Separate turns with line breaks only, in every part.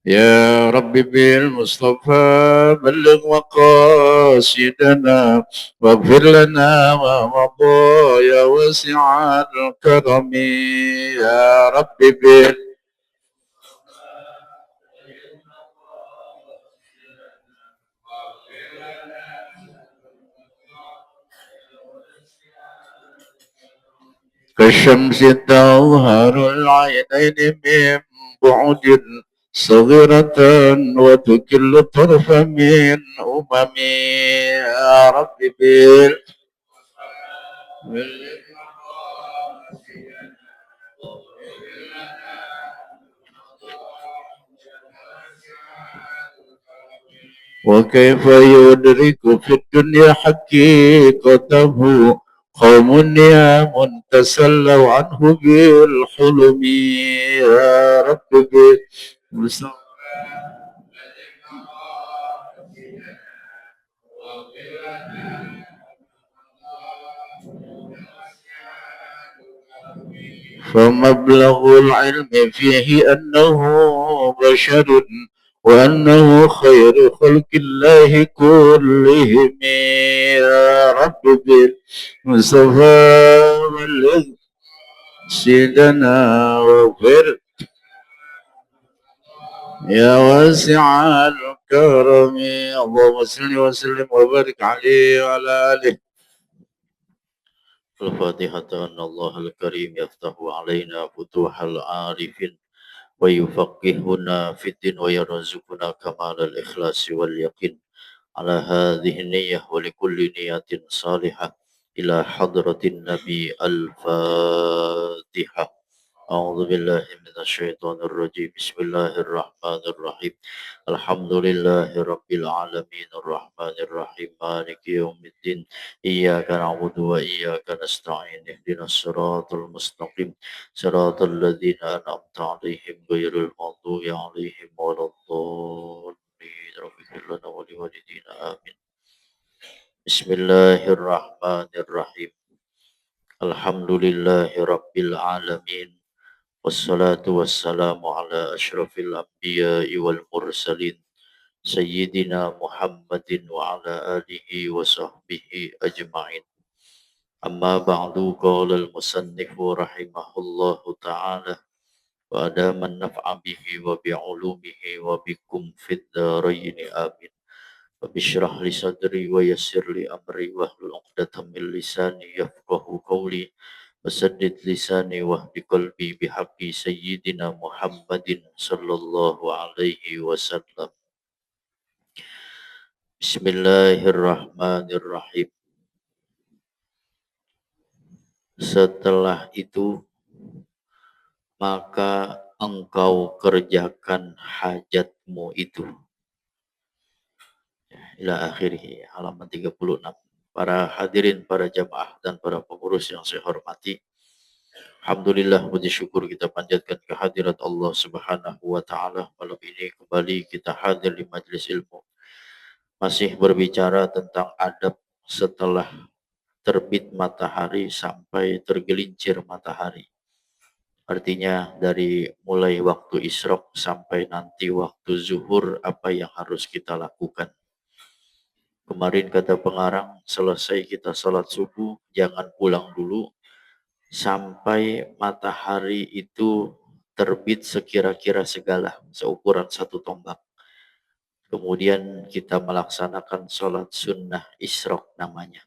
يا رب بالمصطفى بلغ مقاصدنا واغفر لنا ما مضى يا واسع الكرم يا رب كالشمس تظهر العينين من بعد صغيرة وتكل طرف من يا رب وكيف يدرك في الدنيا حقيقته قوم نيام تسلوا عنه بالحلم يا رب فمبلغ العلم فيه أنه بشر وأنه خير خلق الله كلهم يا رب بالمصطفى بلغ سيدنا واغفر يا واسع الكرم اللهم صل وسلم وبارك عليه وعلى آله. الفاتحة أن الله الكريم يفتح علينا فتوح العارفين ويفقهنا في الدين ويرزقنا كمال الإخلاص واليقين على هذه النية ولكل نية صالحة إلى حضرة النبي الفاتحة. أعوذ بالله من الشيطان الرجيم بسم الله الرحمن الرحيم الحمد لله رب العالمين الرحمن الرحيم مالك يوم الدين إياك نعبد وإياك نستعين اهدنا الصراط المستقيم صراط الذين أنعمت عليهم غير المغضوب عليهم ولا الضالين رب اغفر لنا ولوالدينا آمين. بسم الله الرحمن الرحيم الحمد لله رب العالمين والصلاة والسلام على أشرف الأنبياء والمرسلين سيدنا محمد وعلى آله وصحبه أجمعين. أما بعد قال المصنف رحمه الله تعالى وأدام النفع به وبعلومه وبكم في الدارين آمين. فبشرح لي صدري ويسر لي أمري واحلل عقدة من لساني يفقه قولي وسدد لساني واهد قلبي بحق سيدنا محمد صلى الله عليه وسلم. بسم الله الرحمن الرحيم. Setelah itu maka engkau kerjakan hajatmu itu. Ila akhirih, halaman 36. Para hadirin, para jamaah dan para pengurus yang saya hormati, alhamdulillah puji syukur kita panjatkan kehadirat Allah Subhanahu wa taala. Malam ini kembali kita hadir di majelis ilmu. Masih berbicara tentang adab setelah terbit matahari sampai tergelincir matahari. Artinya dari mulai waktu isyraq sampai nanti waktu zuhur apa yang harus kita lakukan. Kemarin kata pengarang, selesai kita sholat subuh, jangan pulang dulu sampai matahari itu terbit sekira-kira segala, seukuran satu tombak. Kemudian kita melaksanakan sholat sunnah isyraq namanya.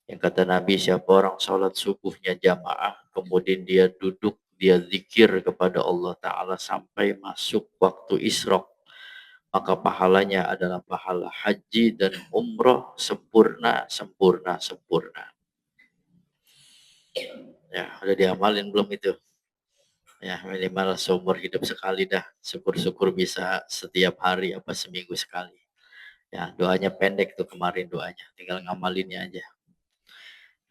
Yang kata Nabi, siapa orang sholat subuhnya jamaah, kemudian dia duduk, dia zikir kepada Allah Ta'ala sampai masuk waktu isyraq, maka pahalanya adalah pahala haji dan umroh sempurna, sempurna, sempurna. Ya, udah diamalin belum itu? Ya, minimal seumur hidup sekali dah. Syukur-syukur bisa setiap hari apa seminggu sekali. Ya, doanya pendek tuh kemarin doanya, tinggal ngamalinnya aja.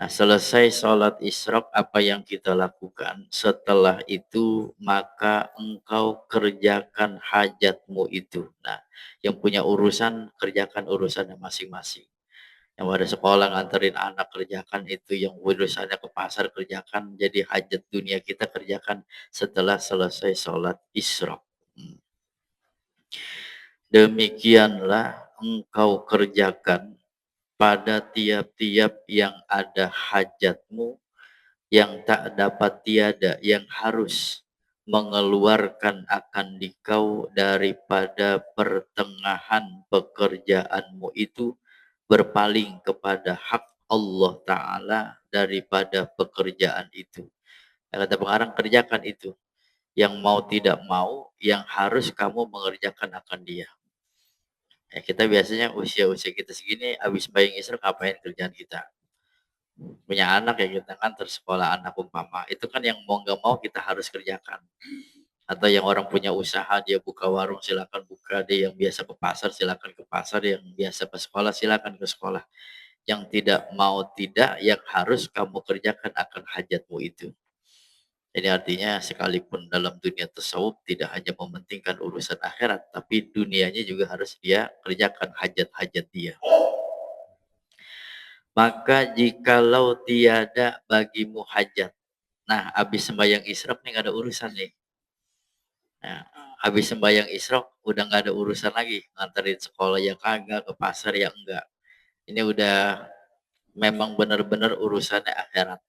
Nah, selesai sholat isyraq, apa yang kita lakukan? Setelah itu, maka engkau kerjakan hajatmu itu. Nah, yang punya urusan, kerjakan urusannya masing-masing. Yang ada sekolah nganterin anak, kerjakan itu. Yang urusannya ke pasar, kerjakan. Jadi hajat dunia kita kerjakan setelah selesai sholat isyraq. Demikianlah engkau kerjakan pada tiap-tiap yang ada hajatmu yang tak dapat tiada, yang harus mengeluarkan akan dikau daripada pertengahan pekerjaanmu itu, berpaling kepada hak Allah Ta'ala daripada pekerjaan itu. Kata pengarang, kerjakan itu. Yang mau tidak mau, yang harus kamu mengerjakan akan dia. Ya, kita biasanya usia-usia kita segini, habis bayang Isra ngapain kerjaan kita? Punya anak ya kita kan tersekolah anak umpama, itu kan yang mau nggak mau kita harus kerjakan. Atau yang orang punya usaha, dia buka warung silakan buka, dia yang biasa ke pasar silakan ke pasar, yang biasa ke sekolah silakan ke sekolah. Yang tidak mau tidak, yang harus kamu kerjakan akan hajatmu itu. Jadi artinya sekalipun dalam dunia tasawuf tidak hanya mementingkan urusan akhirat, tapi dunianya juga harus dia kerjakan hajat-hajat dia. Maka jikalau tiada bagimu hajat. Nah, habis sembahyang isyraq nih gak ada urusan nih. Nah, habis sembahyang isyraq udah gak ada urusan lagi. Nganterin sekolah ya kagak, ke pasar ya enggak. Ini udah memang benar-benar urusannya akhirat.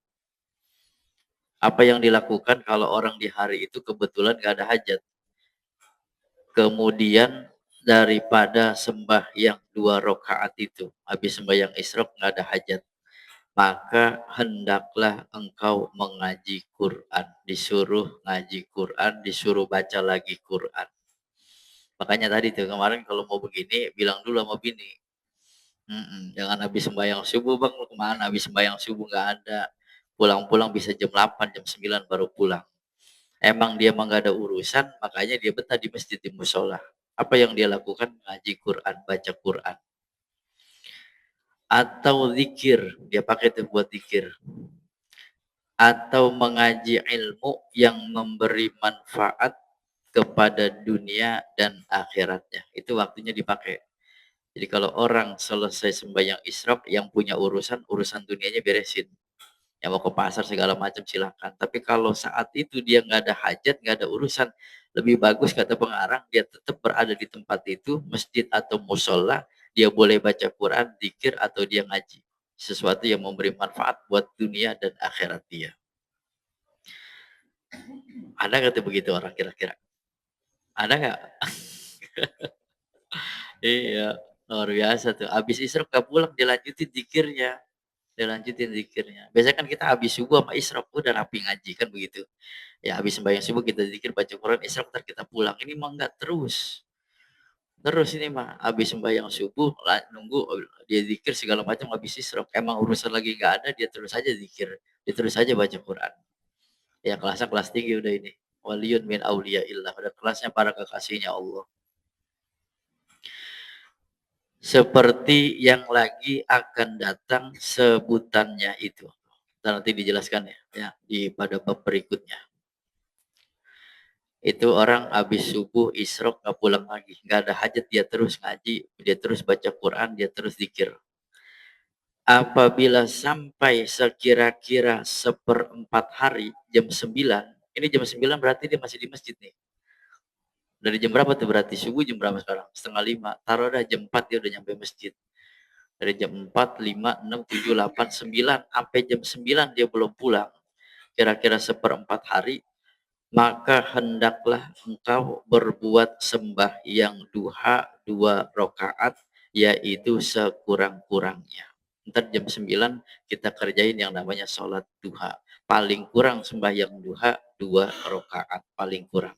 Apa yang dilakukan kalau orang di hari itu kebetulan gak ada hajat? Kemudian daripada sembahyang 2 rakaat itu, habis sembahyang isyraq gak ada hajat, maka hendaklah engkau mengaji Quran, disuruh ngaji Quran, disuruh baca lagi Quran. Makanya tadi tuh kemarin kalau mau begini bilang dulu sama bini, jangan habis sembahyang subuh bang, lu kemana? Habis sembahyang subuh nggak ada, pulang-pulang bisa jam 8, jam 9 baru pulang. Emang dia emang nggak ada urusan, makanya dia betah di masjid di musola. Apa yang dia lakukan? Ngaji Quran, baca Quran. Atau zikir, dia pakai itu buat zikir. Atau mengaji ilmu yang memberi manfaat kepada dunia dan akhiratnya. Itu waktunya dipakai. Jadi kalau orang selesai sembahyang isyraq, yang punya urusan dunianya beresin. Yang mau ke pasar segala macam silakan. Tapi kalau saat itu dia nggak ada hajat, nggak ada urusan, lebih bagus kata pengarang, dia tetap berada di tempat itu, masjid atau musola, dia boleh baca Quran, zikir, atau dia ngaji. Sesuatu yang memberi manfaat buat dunia dan akhirat dia. Ada nggak tuh begitu orang kira-kira? Ada nggak? Iya, luar biasa tuh. Habis isyraq gak pulang, dilanjutin zikirnya. Dilanjutin zikirnya. Biasanya kan kita habis subuh sama isyraq, udah rapi ngaji kan begitu. Ya habis sembahyang subuh kita zikir, baca Quran, isyraq ntar kita pulang. Ini mah enggak terus. Terus ini mah habis sembahyang subuh nunggu dia zikir segala macam, habis isyraq. Emang urusan lagi nggak ada, dia terus aja zikir. Dia terus aja baca Quran. Ya kelasnya kelas tinggi udah ini. Waliyun min auliyaillah. Udah kelasnya para kekasihnya Allah. Seperti yang lagi akan datang sebutannya itu. Nanti dijelaskan ya pada bab berikutnya. Itu orang habis subuh isyraq nggak pulang lagi, nggak ada hajat, dia terus ngaji, dia terus baca Quran, dia terus zikir. Apabila sampai sekira-kira 1/4 hari jam 9, ini jam 9 berarti dia masih di masjid nih. Dari jam berapa tuh berarti? Subuh jam berapa sekarang? 4:30. Taruh dah jam 4 dia udah nyampe masjid. Dari jam 4, 5, 6, 7, 8, 9, sampai jam 9 dia belum pulang. Kira-kira 1/4 hari, maka hendaklah engkau berbuat sembahyang duha 2 rakaat, yaitu sekurang-kurangnya. Ntar jam 9 kita kerjain yang namanya sholat duha. Paling kurang sembahyang duha 2 rakaat, paling kurang.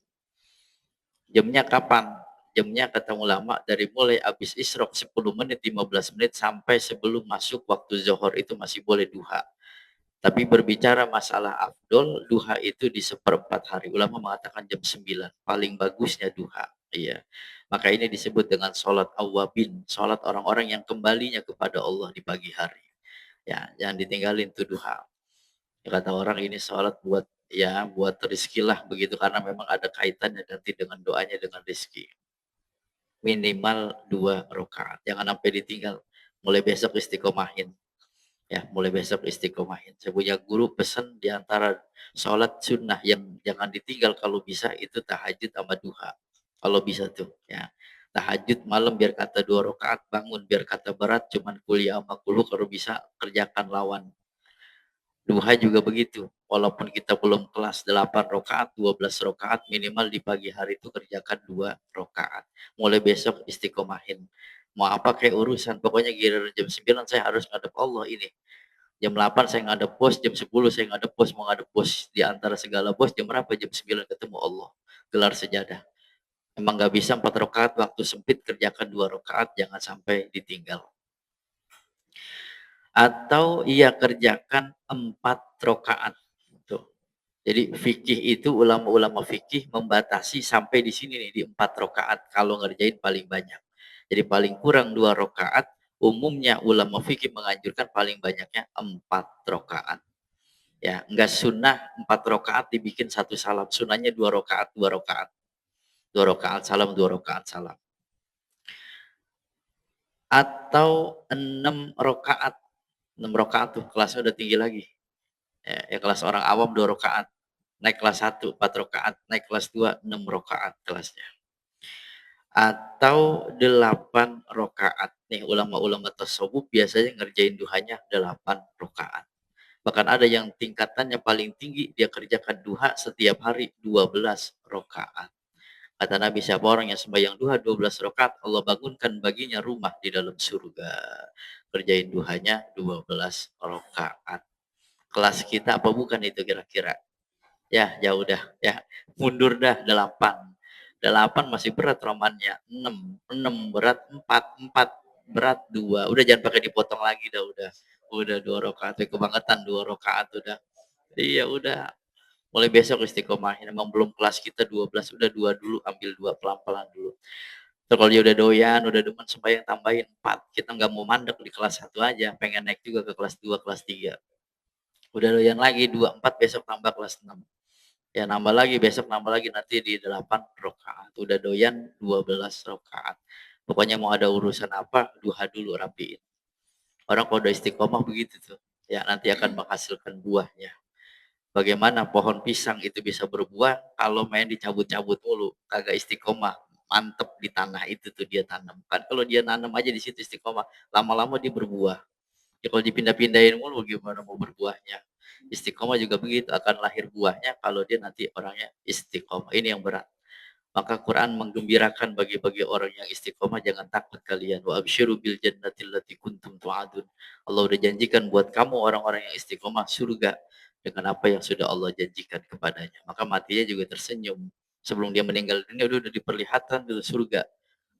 Jamnya kapan? Jamnya kata ulama dari mulai habis isyraq 10 menit, 15 menit sampai sebelum masuk waktu zuhur itu masih boleh duha. Tapi berbicara masalah afdol, duha itu di 1/4 hari. Ulama mengatakan jam 9, paling bagusnya duha. Iya. Maka ini disebut dengan sholat awabin, sholat orang-orang yang kembalinya kepada Allah di pagi hari. Ya, jangan ditinggalin tuh duha. Kata orang ini sholat buat buat rezeki lah begitu, karena memang ada kaitannya nanti dengan doanya dengan rezeki. Minimal 2 rakaat, jangan sampai ditinggal. Mulai besok istiqomahin. Ya, mulai besok istiqomahin. Saya punya guru pesan di antara sholat sunnah yang jangan ditinggal kalau bisa itu tahajud sama duha. Kalau bisa tuh ya. Tahajud malam biar kata 2 rakaat, bangun biar kata berat, cuman kuliah sama kulu kalau bisa kerjakan lawan. Duha juga begitu, walaupun kita belum kelas 8 rakaat, 12 rakaat, minimal di pagi hari itu kerjakan 2 rakaat. Mulai besok istiqomahin. Mau apa kayak urusan, pokoknya giliran jam 9 saya harus ngadep Allah ini. Jam 8 saya ngadep bos, jam 10 saya ngadep bos, mau ngadep bos di antara segala bos, jam berapa? Jam 9 ketemu Allah. Gelar sejadah. Emang nggak bisa 4 rakaat, waktu sempit kerjakan 2 rakaat, jangan sampai ditinggal. Atau ia kerjakan 4 rakaat. Tuh. Jadi fikih itu ulama-ulama fikih membatasi sampai di sini nih di 4 rakaat kalau ngerjain paling banyak. Jadi paling kurang 2 rakaat, umumnya ulama fikih menganjurkan paling banyaknya 4 rakaat. Ya, enggak sunnah 4 rakaat dibikin satu salam. Sunnahnya 2 rakaat, 2 rakaat. 2 rakaat salam, 2 rakaat salam. Atau 6 rakaat. 6 rakaat tuh kelasnya udah tinggi lagi. Ya kelas orang awam 2 rakaat. Naik kelas 1 4 rakaat, naik kelas 2 6 rakaat kelasnya. Atau 8 rakaat. Nih ulama-ulama tasawuf biasanya ngerjain duhanya 8 rakaat. Bahkan ada yang tingkatannya paling tinggi, dia kerjakan duha setiap hari 12 rakaat. Kata Nabi, siapa orang yang sembahyang duha 12 rakaat, Allah bangunkan baginya rumah di dalam surga. Kerjain duhanya 12 rakaat. Kelas kita apa bukan itu kira-kira? Ya, jauh dah, ya. Mundur dah 8. 8 masih berat romannya. 6, 6 berat 4, 4 berat 2. Udah jangan pakai dipotong lagi dah udah. Udah 2 rakaat, kebangetan 2 rakaat udah. Iya udah. Mulai besok istiqomahin. Emang belum kelas kita 12, udah 2 dulu, ambil 2 pelan-pelan dulu. Terus kalau dia udah doyan, udah demen sembahyang tambahin 4. Kita nggak mau mandek di kelas 1 aja, pengen naik juga ke kelas 2, kelas 3. Udah doyan lagi 2, 4 besok tambah kelas 6. Ya nambah lagi, besok nambah lagi nanti di 8 rakaat. Udah doyan 12 rakaat. Pokoknya mau ada urusan apa, duha dulu rapiin. Orang kalau udah istiqomah begitu tuh. Ya nanti akan menghasilkan buahnya. Bagaimana pohon pisang itu bisa berbuah kalau main dicabut-cabut mulu, kagak istiqomah, mantep di tanah itu tuh dia tanam. Kan kalau dia nanam aja di situ istiqomah, lama-lama dia berbuah. Ya kalau dipindah-pindahin mulu gimana mau berbuahnya. Istiqomah juga begitu, akan lahir buahnya kalau dia nanti orangnya istiqomah. Ini yang berat. Maka Quran menggembirakan bagi orang yang istiqomah, jangan takut kalian. Wa absyiru bil jannati allati kuntum tu'adun. Allah udah janjikan buat kamu orang-orang yang istiqomah surga dengan apa yang sudah Allah janjikan kepadanya. Maka matinya juga tersenyum. Sebelum dia meninggal dunia udah diperlihatkan dulu surga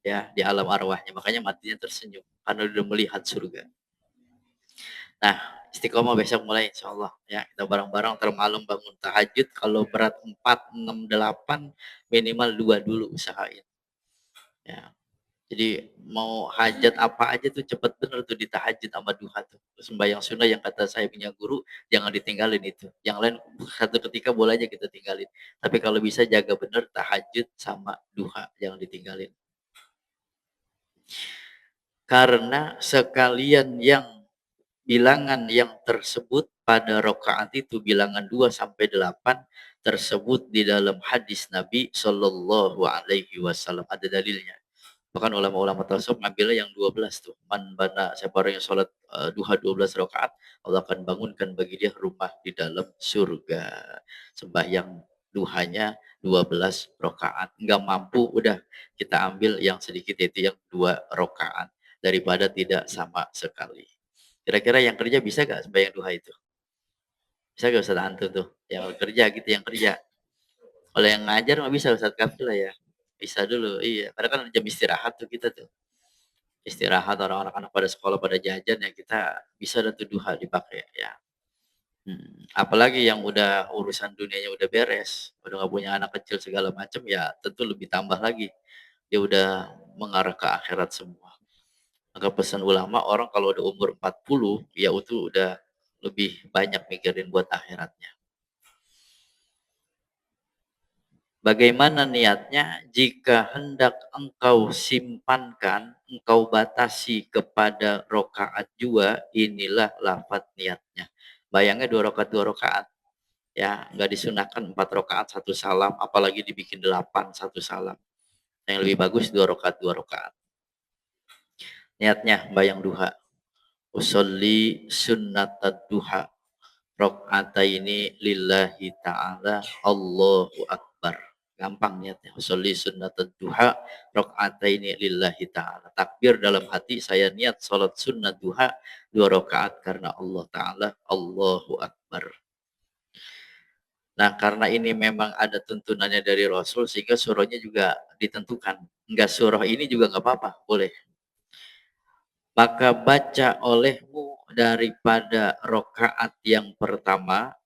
ya di alam arwahnya. Makanya matinya tersenyum karena udah melihat surga. Nah, istiqomah besok mulai insya Allah ya. Kita bareng-bareng termalum bangun tahajud. Kalau berat 4, 6, 8 minimal 2 dulu usahain. Ya. Jadi mau hajat apa aja tuh cepet bener tuh di tahajud sama duha tuh. Sembahyang sunnah yang kata saya punya guru jangan ditinggalin itu. Yang lain satu ketika boleh aja kita tinggalin. Tapi kalau bisa jaga bener tahajud sama duha jangan ditinggalin. Karena sekalian yang bilangan yang tersebut pada rakaat itu bilangan 2 sampai 8 tersebut di dalam hadis Nabi Shallallahu alaihi wasallam ada dalilnya. Bahkan ulama-ulama tasawuf ngambilnya yang 12 tuh. Man bana siapa orang yang sholat duha 12 rakaat, Allah akan bangunkan bagi dia rumah di dalam surga. Sembahyang duhanya 12 rakaat. Enggak mampu udah kita ambil yang sedikit itu yang 2 rakaat daripada tidak sama sekali. Kira-kira yang kerja bisa gak sembahyang duha itu? Bisa gak Ustaz Antum tuh? Yang kerja gitu, yang kerja. Kalau yang ngajar mah bisa Ustaz Kafil lah ya. Bisa dulu, iya. Karena kan jam istirahat tuh kita tuh. Istirahat orang-orang anak pada sekolah pada jajan ya kita bisa ada tuh duha dipakai ya. Apalagi yang udah urusan dunianya udah beres, udah nggak punya anak kecil segala macam ya tentu lebih tambah lagi. Dia udah mengarah ke akhirat semua. Maka pesan ulama orang kalau udah umur 40 ya itu udah lebih banyak mikirin buat akhiratnya. Bagaimana niatnya? Jika hendak engkau simpankan, engkau batasi kepada rokaat jua, inilah lafaz niatnya. Bayangnya 2 rakaat 2 rakaat, ya nggak disunahkan 4 rakaat 1 salam, apalagi dibikin 8 1 salam. Yang lebih bagus 2 rakaat 2 rakaat. Niatnya bayang duha. Usolli sunnatad duha rakaataini lillahi ta'ala Allahu akbar. Gampang niatnya. Usolli sunnatad duha rakaataini lillahi ta'ala. Takbir dalam hati, saya niat salat sunnat duha 2 rakaat karena Allah Ta'ala. Allahu akbar. Nah, karena ini memang ada tuntunannya dari Rasul, sehingga surahnya juga ditentukan. Enggak surah ini juga nggak apa-apa, boleh. Maka baca olehmu daripada rokaat yang pertama,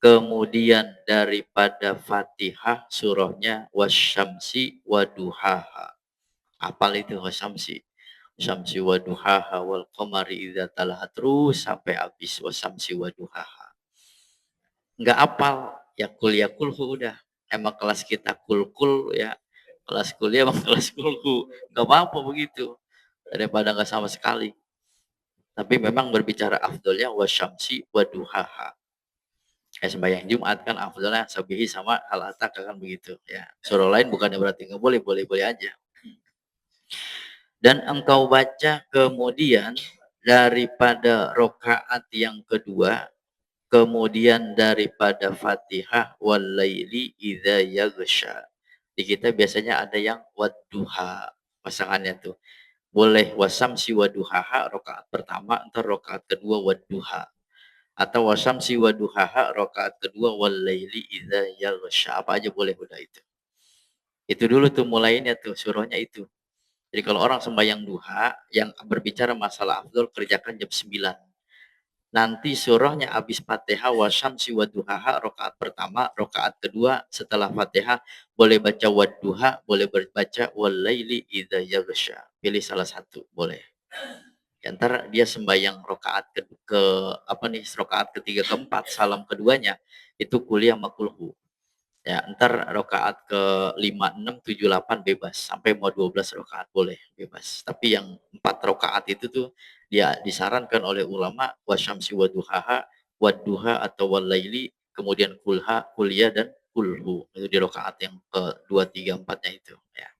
kemudian daripada Fatihah surahnya wasyamsi waduhaha. Apal itu wasyamsi? Syamsi waduhaha wal qamari idza talaha, terus sampai habis wasyamsi waduhaha. Enggak apal, ya kulhu udah. Emang kelas kita kul ya. Kelas kuliah emang kelas kulhu. Enggak apa-apa begitu. Daripada enggak sama sekali. Tapi memang berbicara afdolnya wasyamsi waduhaha. Kayak sembahyang Jumat kan afdolnya sabihi sama al-atak kan begitu ya. Surah lain bukannya berarti nggak boleh, boleh-boleh aja. Dan engkau baca kemudian daripada rokaat yang kedua, kemudian daripada Fatihah walaili idza yaghsha. Di kita biasanya ada yang wadduha pasangannya tuh. Boleh wasamsi waduhaha rokaat pertama, ntar rokaat kedua wadduha. Atau wasamsi waduhaha rokaat kedua walaili idza yaghsha. Apa aja boleh udah itu. Itu dulu tuh mulainya tuh surahnya itu. Jadi kalau orang sembahyang duha yang berbicara masalah afdol kerjakan jam 9. Nanti surahnya habis Fatihah wasyamsi waduhaha rakaat pertama, rakaat kedua setelah Fatihah boleh baca wadduha, boleh baca walaili idza yaghsha. Pilih salah satu, boleh. Antara dia sembahyang rakaat ke apa nih, rakaat ketiga keempat, salam keduanya itu kuliah makulhu. Ya, ntar rakaat ke 5, 6, 7, 8 bebas. Sampai mau 12 rakaat boleh, bebas. Tapi yang 4 rakaat itu tuh dia disarankan oleh ulama wasyamsi waduhaha, wadduha atau walaili, kemudian kulha, kuliah dan kulhu. Itu di rakaat yang ke 2, 3, 4-nya itu, ya.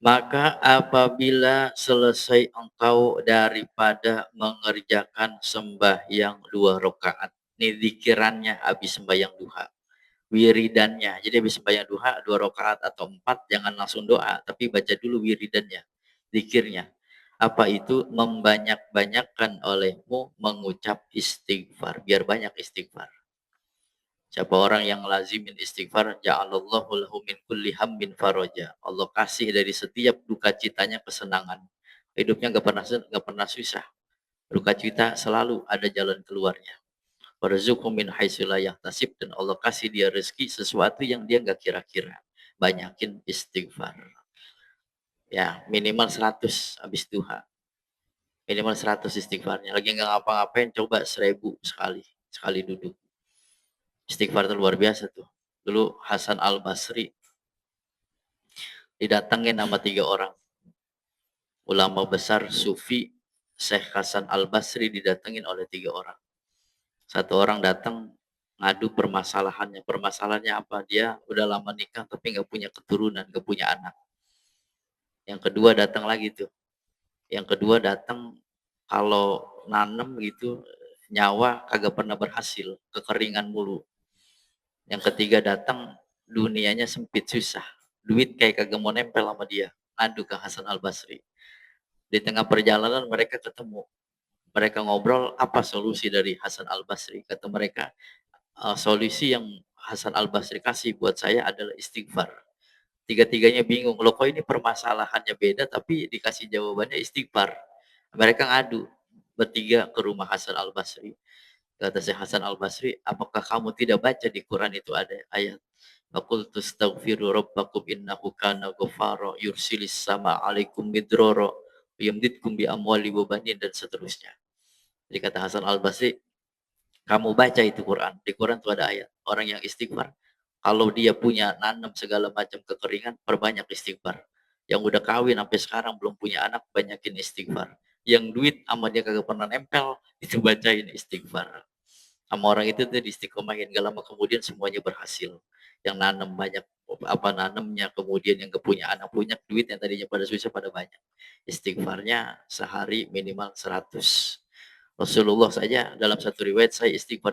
Maka apabila selesai engkau daripada mengerjakan sembahyang 2 rakaat, ini zikirannya habis sembahyang duha. Wiridannya. Jadi habis sembahyang duha 2 rakaat atau 4 jangan langsung doa, tapi baca dulu wiridannya, zikirnya. Apa itu? Membanyak-banyakkan olehmu mengucap istighfar, biar banyak istighfar. Siapa orang yang lazimin istighfar, ja'alallahu lahu min kulli hammin faraja. Allah kasih dari setiap duka citanya kesenangan. Hidupnya nggak pernah susah. Duka cita selalu ada jalan keluarnya. Warzuqhu min haitsu la yahtasib, dan Allah kasih dia rezeki sesuatu yang dia nggak kira-kira. Banyakin istighfar. Ya, minimal 100 habis duha. Minimal 100 istighfarnya. Lagi nggak ngapa-ngapain, coba 1000 sekali. Sekali duduk. Istighfar itu luar biasa tuh. Dulu Hasan Al-Basri didatengin sama 3 orang. Ulama besar Sufi, Syekh Hasan Al-Basri didatengin oleh 3 orang. Satu orang datang ngadu permasalahannya. Permasalahannya apa? Dia udah lama nikah tapi nggak punya keturunan, nggak punya anak. Yang kedua datang lagi tuh. Yang kedua datang kalau nanem gitu nyawa kagak pernah berhasil, kekeringan mulu. Yang ketiga datang dunianya sempit susah. Duit kayak kagak mau nempel sama dia. Ngadu ke Hasan Al-Basri. Di tengah perjalanan mereka ketemu. Mereka ngobrol apa solusi dari Hasan Al-Basri. Kata mereka, solusi yang Hasan Al-Basri kasih buat saya adalah istighfar. Tiga-tiganya bingung, loh kok ini permasalahannya beda tapi dikasih jawabannya istighfar. Mereka ngadu bertiga ke rumah Hasan Al-Basri. Kata si Hasan Al-Basri, apakah kamu tidak baca di Quran itu ada ayat Faqultu astaghfiru rabbakum innahu kana ghaffara yursilis sama alaikum midroro yumditkum bi amwali wa banin, dan seterusnya. Jadi kata Hasan Al-Basri, kamu baca itu Quran. Di Quran itu ada ayat. Orang yang istighfar, kalau dia punya nanam segala macam kekeringan, perbanyak istighfar. Yang udah kawin sampai sekarang belum punya anak, banyakin istighfar. Yang duit sama dia kagak pernah nempel, itu bacain istighfar. Sama orang itu tuh diistiqomahin, gak lama kemudian semuanya berhasil. Yang nanam banyak apa nanamnya, kemudian yang nggak punya anak punya duit yang tadinya pada susah pada banyak. Istighfarnya sehari minimal 100. Rasulullah saja dalam satu riwayat saya istighfar